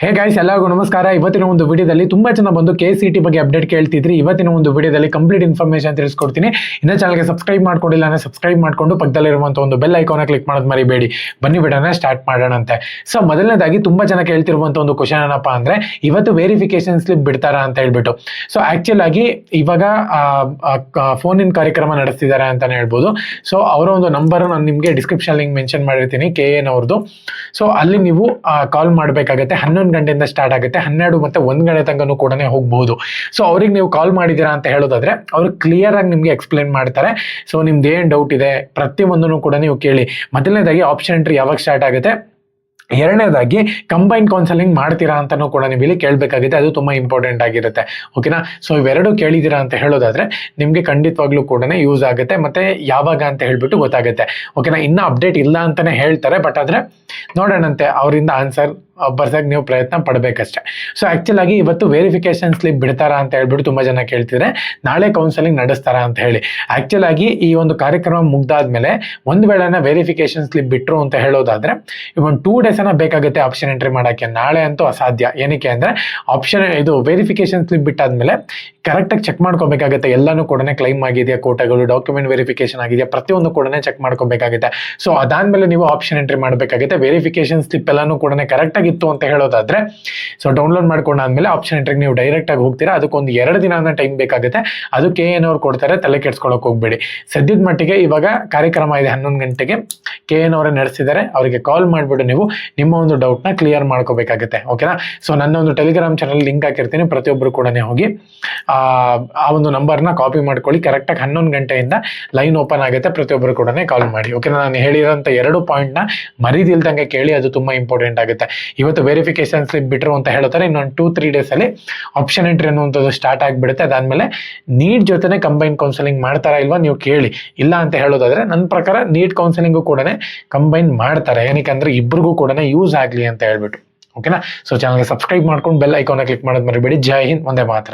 Hey guys, ಎಲ್ಲರಿಗೂ ನಮಸ್ಕಾರ. ಇವತ್ತಿನ ಒಂದು ವಿಡಿಯೋದಲ್ಲಿ ತುಂಬಾ ಜನ ಬಂದು KCET ಬಗ್ಗೆ ಅಪ್ಡೇಟ್ ಕೇಳ್ತಿದ್ರಿ. ಇವತ್ತಿನ ಒಂದು ವಿಡಿಯೋದಲ್ಲಿ ಕಂಪ್ಲೀಟ್ ಇನ್ಫಾರ್ಮೇಶನ್ ತಿಳಿಸ್ಕೊಡ್ತೀನಿ. ಇನ್ನ ಚಾನಲ್ಗೆ ಸಬ್ಸ್ಕ್ರೈಬ್ ಮಾಡ್ಕೊಂಡಿಲ್ಲ ಅಂದ್ರೆ ಸಬ್ಸ್ಕ್ರೈಬ್ ಮಾಡ್ಕೊಂಡು ಪಕ್ಕದಲ್ಲಿರುವಂತಹ ಒಂದು ಬೆಲ್ ಐಕಾನ್ ಕ್ಲಿಕ್ ಮಾಡೋದು ಮರಿಬೇಡಿ. ಬನ್ನಿ ವಿಡಿಯೋನ ಸ್ಟಾರ್ಟ್ ಮಾಡೋಣಂತೆ. ಸೊ ಮೊದಲನೇದಾಗಿ ತುಂಬಾ ಜನ ಕೇಳ್ತಿರುವಂತಹ ಒಂದು ಕ್ವಶನ್ ಏನಪ್ಪಾ ಅಂದ್ರೆ, ಇವತ್ತು ವೆರಿಫಿಕೇಶನ್ ಸ್ಲಿಪ್ ಬಿಡ್ತಾರಾ ಅಂತ ಹೇಳ್ಬಿಟ್ಟು. ಸೊ ಆಕ್ಚುಲ್ ಆಗಿ ಇವಾಗ ಫೋನ್ ಇನ್ ಕಾರ್ಯಕ್ರಮ ನಡೆಸ್ತಿದ್ದಾರೆ ಅಂತಾನೆ ಹೇಳ್ಬೋದು. ಸೊ ಅವರ ಒಂದು ನಂಬರ್ ನಾನು ನಿಮಗೆ ಡಿಸ್ಕ್ರಿಪ್ಷನ್ ಲಿಂಕ್ ಮೆನ್ಷನ್ ಮಾಡಿರ್ತೀನಿ, KN ಅವ್ರದ್ದು. ಸೊ ಅಲ್ಲಿ ನೀವು ಕಾಲ್ ಮಾಡಬೇಕಾಗತ್ತೆ. 11 ಗಂಟೆಯಿಂದ ಸ್ಟಾರ್ಟ್ ಆಗುತ್ತೆ, 12 ಮತ್ತೆ 1 ಗಂಟೆ ತನಕ ಕೂಡ ಹೋಗಬಹುದು. ಸೊ ಅವ್ರಿಗೆ ನೀವು ಕಾಲ್ ಮಾಡಿದ್ದೀರಾ ಅಂತ ಹೇಳೋದಾದ್ರೆ ಅವ್ರು ಕ್ಲಿಯರ್ ಆಗಿ ನಿಮ್ಗೆ ಎಕ್ಸ್ಪ್ಲೇನ್ ಮಾಡ್ತಾರೆ. ಸೊ ನಿಮ್ದು ಏನ್ ಡೌಟ್ ಇದೆ ಪ್ರತಿಯೊಂದನ್ನು ಕೂಡ ನೀವು ಕೇಳಿ. ಮೊದಲನೇದಾಗಿ ಆಪ್ಷನ್ ಎಂಟ್ರಿ ಯಾವಾಗ ಸ್ಟಾರ್ಟ್ ಆಗುತ್ತೆ, ಎರಡನೇದಾಗಿ ಕಂಬೈನ್ ಕೌನ್ಸೆಲಿಂಗ್ ಮಾಡ್ತೀರಾ ಅಂತಾನೂ ಕೂಡ ನೀವು ಇಲ್ಲಿ ಕೇಳಬೇಕಾಗುತ್ತೆ. ಅದು ತುಂಬಾ ಇಂಪಾರ್ಟೆಂಟ್ ಆಗಿರುತ್ತೆ. ಓಕೆನಾ. ಸೊ ಇವೆರಡು ಕೇಳಿದ್ದೀರಾ ಅಂತ ಹೇಳೋದಾದ್ರೆ ನಿಮ್ಗೆ ಖಂಡಿತವಾಗ್ಲೂ ಕೂಡ ಯೂಸ್ ಆಗುತ್ತೆ, ಮತ್ತೆ ಯಾವಾಗ ಅಂತ ಹೇಳ್ಬಿಟ್ಟು ಗೊತ್ತಾಗುತ್ತೆ. ಓಕೆನಾ. ಇನ್ನ ಅಪ್ಡೇಟ್ ಇಲ್ಲ ಅಂತಾನೆ ಹೇಳ್ತಾರೆ, ಬಟ್ ಆದ್ರೆ ನೋಡೋಣಂತೆ, ಅವರಿಂದ ಆನ್ಸರ್ ಬರ್ಸಕ್ಕೆ ನೀವು ಪ್ರಯತ್ನ ಪಡಬೇಕಷ್ಟೇ. ಸೊ ಆಕ್ಚುಲ್ ಆಗಿ ಇವತ್ತು ವೆರಿಫಿಕೇಶನ್ ಸ್ಲಿಪ್ ಬಿಡ್ತಾರಾ ಅಂತ ಹೇಳ್ಬಿಟ್ಟು ತುಂಬಾ ಜನ ಕೇಳ್ತಿದ್ರೆ, ನಾಳೆ ಕೌನ್ಸೆಲಿಂಗ್ ನಡೆಸ್ತಾರಾ ಅಂತ ಹೇಳಿ. ಆಕ್ಚುಲ್ ಆಗಿ ಈ ಒಂದು ಕಾರ್ಯಕ್ರಮ ಮುಗ್ದಾದ್ಮೇಲೆ ಒಂದ್ ವೇಳೆನ ವೆರಿಫಿಕೇಶನ್ ಸ್ಲಿಪ್ ಬಿಟ್ರು ಅಂತ ಹೇಳೋದಾದ್ರೆ ಒಂದು 2 days ಬೇಕಾಗುತ್ತೆ ಆಪ್ಷನ್ ಎಂಟ್ರಿ ಮಾಡಕ್ಕೆ. ನಾಳೆ ಅಂತೂ ಅಸಾಧ್ಯ. ಏನಕ್ಕೆ ಅಂದ್ರೆ ಇದು ವೆರಿಫಿಕೇಶನ್ ಸ್ಲಿಪ್ ಬಿಟ್ಟಾದ್ಮೇಲೆ ಕರೆಕ್ಟಾಗಿ ಚೆಕ್ ಮಾಡ್ಕೋಬೇಕಾಗುತ್ತೆ. ಎಲ್ಲಾನು ಕೂಡ ಕ್ಲೈಮ್ ಆಗಿದೆಯಾ, ಕೋಟಗಳು, ಡಾಕ್ಯುಮೆಂಟ್ ವೆರಿಫಿಕೇಶನ್ ಆಗಿದೆಯಾ, ಪ್ರತಿಯೊಂದು ಕೂಡ ಚೆಕ್ ಮಾಡ್ಕೋಬೇಕಾಗುತ್ತೆ. ಸೊ ಅದಾದ್ಮೇಲೆ ನೀವು ಆಪ್ಷನ್ ಎಂಟ್ರಿ ಮಾಡಬೇಕಾಗುತ್ತೆ. ವೆರಿಫಿಕೇಶನ್ ಸ್ಲಿಪ್ ಎಲ್ಲಾನು ಕೂಡ ಕರೆಕ್ಟ್ ಆಗಿತ್ತು ಅಂತ ಹೇಳೋದಾದ್ರೆ ಸೊ ಡೌನ್ಲೋಡ್ ಮಾಡ್ಕೊಂಡಾದ್ಮೇಲೆ ಆಪ್ಷನ್ ಎಂಟ್ರಿಗೆ ನೀವು ಡೈರೆಕ್ಟ್ ಆಗಿ ಹೋಗ್ತೀರಾ. ಅದಕ್ಕೊಂದು 2 ದಿನ ಟೈಮ್ ಬೇಕಾಗುತ್ತೆ. ಅದು KN ಅವ್ರು ಕೊಡ್ತಾರೆ, ತಲೆ ಕೆಡ್ಸ್ಕೊಳಕ್ ಹೋಗ್ಬೇಡಿ. ಸದ್ಯದ ಮಟ್ಟಿಗೆ ಇವಾಗ ಕಾರ್ಯಕ್ರಮ ಇದೆ 11 ಗಂಟೆಗೆ, KN ಅವರೇ ನಡೆಸಿದ್ದಾರೆ. ಅವರಿಗೆ ಕಾಲ್ ಮಾಡ್ಬಿಟ್ಟು ನೀವು ನಿಮ್ಮ ಒಂದು ಡೌಟ್ ನ ಕ್ಲಿಯರ್ ಮಾಡ್ಕೋಬೇಕಾಗುತ್ತೆ. ಓಕೆನಾ. ಸೊ ನನ್ನ ಒಂದು ಟೆಲಿಗ್ರಾಮ್ ಚಾನಲ್ ಲಿಂಕ್ ಹಾಕಿರ್ತೀನಿ, ಪ್ರತಿಯೊಬ್ಬರು ಕೂಡ ಹೋಗಿ ಆ ಒಂದು ನಂಬರ್ನ ಕಾಪಿ ಮಾಡ್ಕೊಳ್ಳಿ. ಕರೆಕ್ಟಾಗಿ 11 ಗಂಟೆಯಿಂದ ಲೈನ್ ಓಪನ್ ಆಗುತ್ತೆ, ಪ್ರತಿಯೊಬ್ಬರು ಕೂಡ ಕಾಲ್ ಮಾಡಿ. ಓಕೆನಾ. ನಾನು ಹೇಳಿರೋಂಥ 2 ಪಾಯಿಂಟ್ನ ಮರಿದಿಲ್ದಂಗೆ ಕೇಳಿ, ಅದು ತುಂಬಾ ಇಂಪಾರ್ಟೆಂಟ್ ಆಗುತ್ತೆ. ಇವತ್ತು ವೆರಿಫಿಕೇಶನ್ ಸ್ಲಿಪ್ ಬಿಟ್ರು ಅಂತ ಹೇಳ್ತಾರೆ, ಇನ್ನೊಂದು 2-3 days ಅಲ್ಲಿ ಆಪ್ಷನ್ ಎಂಟ್ರಿ ಅನ್ನುವಂಥದ್ದು ಸ್ಟಾರ್ಟ್ ಆಗಿಬಿಡುತ್ತೆ. ಅದಾದ್ಮೇಲೆ ನೀಟ್ ಜೊತೆನೆ ಕಂಬೈನ್ ಕೌನ್ಸೆಲಿಂಗ್ ಮಾಡ್ತಾರಾ ಇಲ್ವಾ ನೀವು ಕೇಳಿ. ಇಲ್ಲ ಅಂತ ಹೇಳೋದಾದ್ರೆ ನನ್ನ ಪ್ರಕಾರ ನೀಟ್ ಕೌನ್ಸೆಲಿಂಗು ಕೂಡ ಕಂಬೈನ್ ಮಾಡ್ತಾರೆ. ಏನಕ್ಕೆ ಅಂದ್ರೆ ಇಬ್ರಿಗೂ ಕೂಡ ಯೂಸ್ ಆಗ್ಲಿ ಅಂತ ಹೇಳ್ಬಿಟ್ಟು. ಓಕೆನಾ. ಸೊ ಚಾನಲ್ಗೆ ಸಬ್ಸ್ಕ್ರೈಬ್ ಮಾಡ್ಕೊಂಡು ಬೆಲ್ ಐಕಾನ್ ಕ್ಲಿಕ್ ಮಾಡೋದು ಮರಿಬೇಡಿ. ಜೈ ಹಿಂದ್, ಒಂದೇ ಮಾತ್ರ.